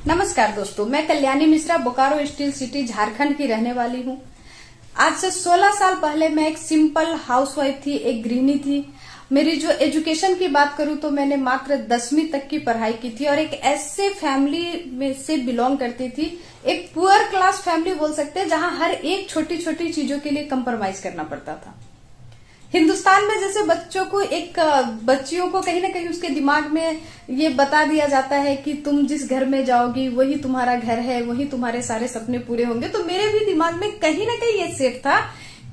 नमस्कार दोस्तों, मैं कल्याणी मिश्रा बोकारो स्टील सिटी झारखंड की रहने वाली हूँ। आज से 16 साल पहले मैं एक सिंपल हाउसवाइफ थी, एक गृहिणी थी। मेरी जो एजुकेशन की बात करूँ तो मैंने मात्र 10वीं तक की पढ़ाई की थी और एक ऐसे फैमिली में से बिलोंग करती थी, एक पुअर क्लास फैमिली बोल सकते हैं, जहाँ हर एक छोटी छोटी चीजों के लिए कंप्रोमाइज करना पड़ता था। हिंदुस्तान में जैसे बच्चियों को कहीं ना कहीं उसके दिमाग में ये बता दिया जाता है कि तुम जिस घर में जाओगी वही तुम्हारा घर है, वही तुम्हारे सारे सपने पूरे होंगे। तो मेरे भी दिमाग में कहीं ना कहीं ये सेट था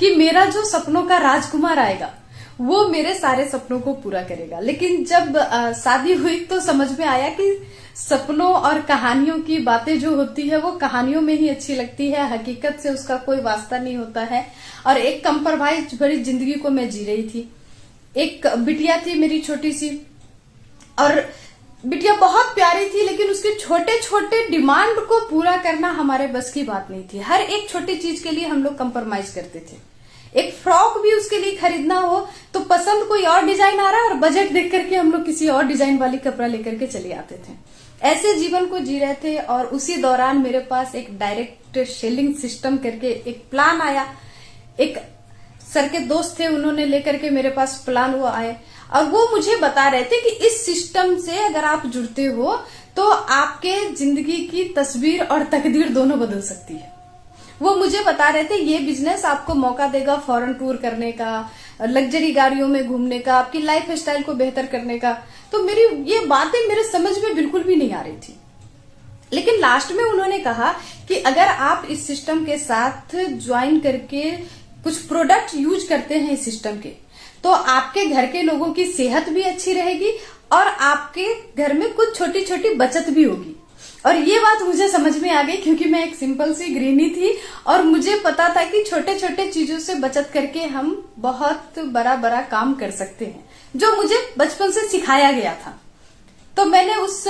कि मेरा जो सपनों का राजकुमार आएगा वो मेरे सारे सपनों को पूरा करेगा। लेकिन जब शादी हुई तो समझ में आया कि सपनों और कहानियों की बातें जो होती है वो कहानियों में ही अच्छी लगती है, हकीकत से उसका कोई वास्ता नहीं होता है। और एक कंप्रोमाइज भरी जिंदगी को मैं जी रही थी। एक बिटिया थी मेरी छोटी सी, और बिटिया बहुत प्यारी थी, लेकिन उसके छोटे छोटे डिमांड को पूरा करना हमारे बस की बात नहीं थी। हर एक छोटी चीज के लिए हम लोग कंप्रोमाइज करते थे। एक फ्रॉक भी उसके लिए खरीदना हो तो पसंद कोई और डिजाइन आ रहा है और बजट देख करके हम लोग किसी और डिजाइन वाली कपड़ा लेकर के चले आते थे। ऐसे जीवन को जी रहे थे। और उसी दौरान मेरे पास एक डायरेक्ट सेलिंग सिस्टम करके एक प्लान आया। एक सर के दोस्त थे, उन्होंने लेकर के मेरे पास प्लान वो आए और वो मुझे बता रहे थे कि इस सिस्टम से अगर आप जुड़ते हो तो आपके जिंदगी की तस्वीर और तकदीर दोनों बदल सकती है। वो मुझे बता रहे थे ये बिजनेस आपको मौका देगा फॉरेन टूर करने का, लग्जरी गाड़ियों में घूमने का, आपकी लाइफ स्टाइल को बेहतर करने का। तो मेरी ये बातें मेरे समझ में बिल्कुल भी नहीं आ रही थी। लेकिन लास्ट में उन्होंने कहा कि अगर आप इस सिस्टम के साथ ज्वाइन करके कुछ प्रोडक्ट यूज करते हैं इस सिस्टम के, तो आपके घर के लोगों की सेहत भी अच्छी रहेगी और आपके घर में कुछ छोटी छोटी बचत भी होगी। और ये बात मुझे समझ में आ गई, क्योंकि मैं एक सिंपल सी गृहिणी थी और मुझे पता था कि छोटे छोटे चीजों से बचत करके हम बहुत बड़ा बड़ा काम कर सकते हैं, जो मुझे बचपन से सिखाया गया था। तो मैंने उस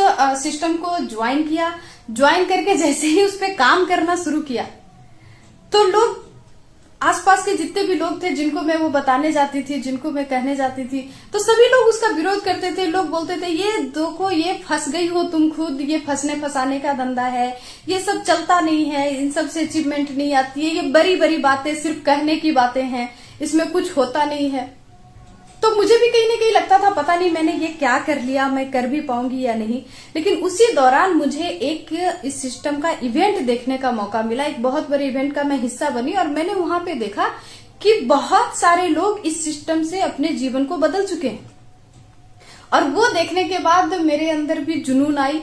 सिस्टम को ज्वाइन किया। ज्वाइन करके जैसे ही उस पर काम करना शुरू किया तो लोग, आसपास के जितने भी लोग थे जिनको मैं वो बताने जाती थी, जिनको मैं कहने जाती थी, तो सभी लोग उसका विरोध करते थे। लोग बोलते थे ये देखो, ये फंस गई हो तुम खुद, ये फंसने फंसाने का धंधा है, ये सब चलता नहीं है, इन सब से अचीवमेंट नहीं आती है, ये बड़ी बड़ी बातें सिर्फ कहने की बातें हैं, इसमें कुछ होता नहीं है। तो मुझे भी कहीं ना कहीं लगता था पता नहीं मैंने ये क्या कर लिया, मैं कर भी पाऊंगी या नहीं। लेकिन उसी दौरान मुझे एक इस सिस्टम का इवेंट देखने का मौका मिला। एक बहुत बड़े इवेंट का मैं हिस्सा बनी और मैंने वहां पे देखा कि बहुत सारे लोग इस सिस्टम से अपने जीवन को बदल चुके हैं। और वो देखने के बाद मेरे अंदर भी जुनून आई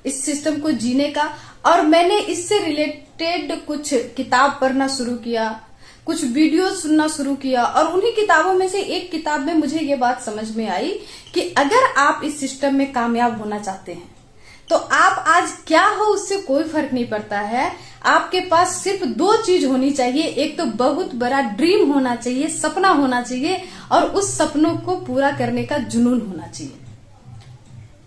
इस सिस्टम को जीने का, और मैंने इससे रिलेटेड कुछ किताब पढ़ना शुरू किया, कुछ वीडियो सुनना शुरू किया। और उन्हीं किताबों में से एक किताब में मुझे ये बात समझ में आई कि अगर आप इस सिस्टम में कामयाब होना चाहते हैं तो आप आज क्या हो उससे कोई फर्क नहीं पड़ता है। आपके पास सिर्फ 2 चीज होनी चाहिए। एक तो बहुत बड़ा ड्रीम होना चाहिए, सपना होना चाहिए, और उस सपनों को पूरा करने का जुनून होना चाहिए।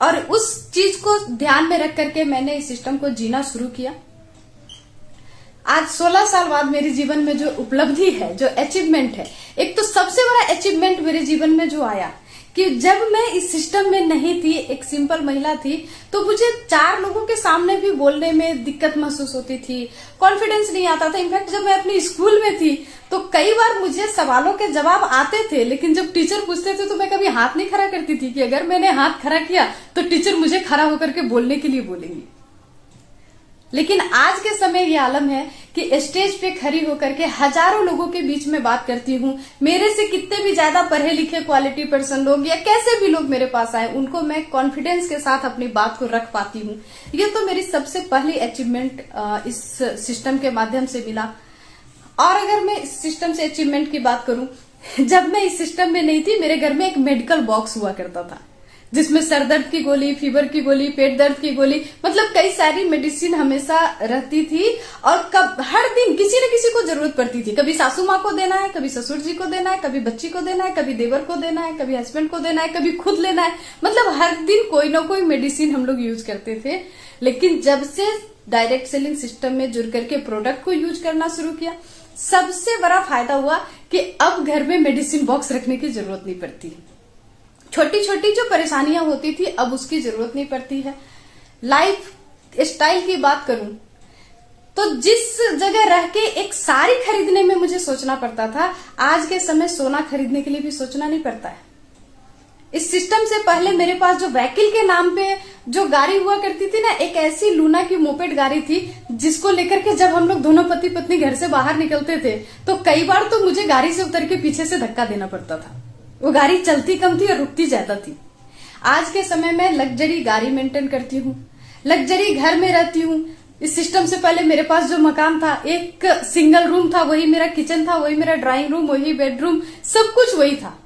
और उस चीज को ध्यान में रख करके मैंने इस सिस्टम को जीना शुरू किया। आज 16 साल बाद मेरे जीवन में जो उपलब्धि है, जो अचीवमेंट है, एक तो सबसे बड़ा अचीवमेंट मेरे जीवन में जो आया कि जब मैं इस सिस्टम में नहीं थी, एक सिंपल महिला थी, तो मुझे 4 लोगों के सामने भी बोलने में दिक्कत महसूस होती थी, कॉन्फिडेंस नहीं आता था। इनफैक्ट जब मैं अपनी स्कूल में थी तो कई बार मुझे सवालों के जवाब आते थे, लेकिन जब टीचर पूछते थे तो मैं कभी हाथ नहीं खड़ा करती थी कि अगर मैंने हाथ खड़ा किया तो टीचर मुझे खड़ा होकर के बोलने के लिए बोलेंगी। लेकिन आज के समय ये आलम है कि स्टेज पे खड़ी होकर के हजारों लोगों के बीच में बात करती हूँ। मेरे से कितने भी ज्यादा पढ़े लिखे क्वालिटी पर्सन लोग या कैसे भी लोग मेरे पास आए, उनको मैं कॉन्फिडेंस के साथ अपनी बात को रख पाती हूँ। ये तो मेरी सबसे पहली अचीवमेंट इस सिस्टम के माध्यम से मिला। और अगर मैं इस सिस्टम से अचीवमेंट की बात करूं, जब मैं इस सिस्टम में नहीं थी मेरे घर में एक मेडिकल बॉक्स हुआ करता था जिसमें सर दर्द की गोली, फीवर की गोली, पेट दर्द की गोली, मतलब कई सारी मेडिसिन हमेशा रहती थी। और हर दिन किसी न किसी को जरूरत पड़ती थी। कभी सासू माँ को देना है, कभी ससुर जी को देना है, कभी बच्ची को देना है, कभी देवर को देना है, कभी हस्बैंड को देना है, कभी खुद लेना है। मतलब हर दिन कोई ना कोई मेडिसिन हम लोग यूज करते थे। लेकिन जब से डायरेक्ट सेलिंग सिस्टम में जुड़ करके प्रोडक्ट को यूज करना शुरू किया, सबसे बड़ा फायदा हुआ कि अब घर में मेडिसिन बॉक्स रखने की जरूरत नहीं पड़ती। छोटी छोटी जो परेशानियां होती थी अब उसकी जरूरत नहीं पड़ती है। लाइफ स्टाइल की बात करूं तो जिस जगह रह के एक साड़ी खरीदने में मुझे सोचना पड़ता था, आज के समय सोना खरीदने के लिए भी सोचना नहीं पड़ता है। इस सिस्टम से पहले मेरे पास जो वहीकल के नाम पे जो गाड़ी हुआ करती थी ना, एक ऐसी लूना की मोपेड गाड़ी थी जिसको लेकर के जब हम लोग दोनों पति पत्नी घर से बाहर निकलते थे तो कई बार तो मुझे गाड़ी से उतर के पीछे से धक्का देना पड़ता था। वो गाड़ी चलती कम थी और रुकती ज्यादा थी। आज के समय में लग्जरी गाड़ी मेंटेन करती हूँ, लग्जरी घर में रहती हूँ। इस सिस्टम से पहले मेरे पास जो मकान था, एक सिंगल रूम था, वही मेरा किचन था, वही मेरा ड्राइंग रूम, वही बेडरूम, सब कुछ वही था।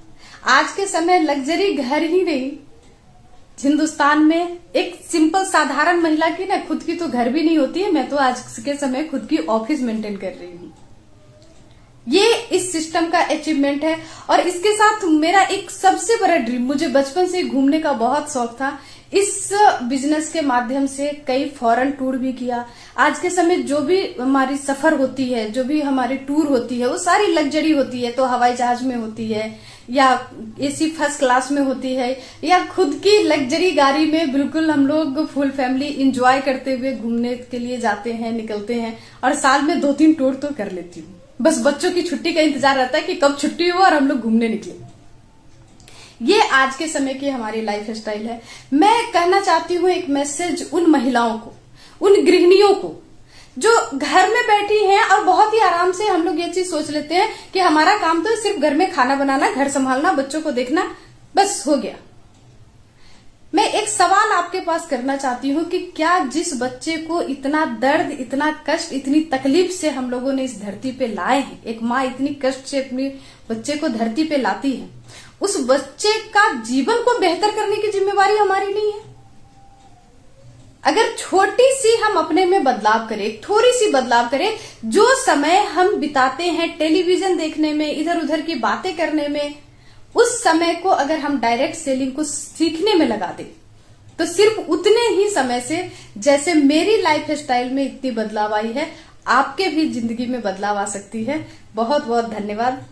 आज के समय लग्जरी घर ही नहीं, हिंदुस्तान में एक सिंपल साधारण महिला की ना खुद की तो घर भी नहीं होती है। मैं तो आज के समय खुद की ऑफिस मेंटेन कर रही हूँ। ये इस सिस्टम का अचीवमेंट है। और इसके साथ मेरा एक सबसे बड़ा ड्रीम, मुझे बचपन से घूमने का बहुत शौक था। इस बिजनेस के माध्यम से कई फॉरेन टूर भी किया। आज के समय जो भी हमारी सफर होती है, जो भी हमारी टूर होती है, वो सारी लग्जरी होती है। तो हवाई जहाज में होती है या एसी फर्स्ट क्लास में होती है या खुद की लग्जरी गाड़ी में बिल्कुल हम लोग फुल फैमिली इंजॉय करते हुए घूमने के लिए जाते हैं, निकलते हैं। और साल में 2-3 टूर तो कर लेती हूँ। बस बच्चों की छुट्टी का इंतजार रहता है कि कब छुट्टी हो और हम लोग घूमने निकले। ये आज के समय की हमारी लाइफ स्टाइल है। मैं कहना चाहती हूँ एक मैसेज उन महिलाओं को, उन गृहिणियों को जो घर में बैठी हैं और बहुत ही आराम से हम लोग ये चीज सोच लेते हैं कि हमारा काम तो सिर्फ घर में खाना बनाना, घर संभालना, बच्चों को देखना, बस हो गया। मैं एक सवाल आपके पास करना चाहती हूँ कि क्या जिस बच्चे को इतना दर्द, इतना कष्ट, इतनी तकलीफ से हम लोगों ने इस धरती पे लाए हैं, एक माँ इतनी कष्ट से अपने बच्चे को धरती पे लाती है, उस बच्चे का जीवन को बेहतर करने की जिम्मेवारी हमारी नहीं है? अगर छोटी सी हम अपने में बदलाव करें, थोड़ी सी बदलाव करें, जो समय हम बिताते हैं टेलीविजन देखने में, इधर उधर की बातें करने में, उस समय को अगर हम डायरेक्ट सेलिंग को सीखने में लगा दें तो सिर्फ उतने ही समय से जैसे मेरी लाइफ स्टाइल में इतनी बदलाव आई है, आपके भी जिंदगी में बदलाव आ सकती है। बहुत बहुत धन्यवाद।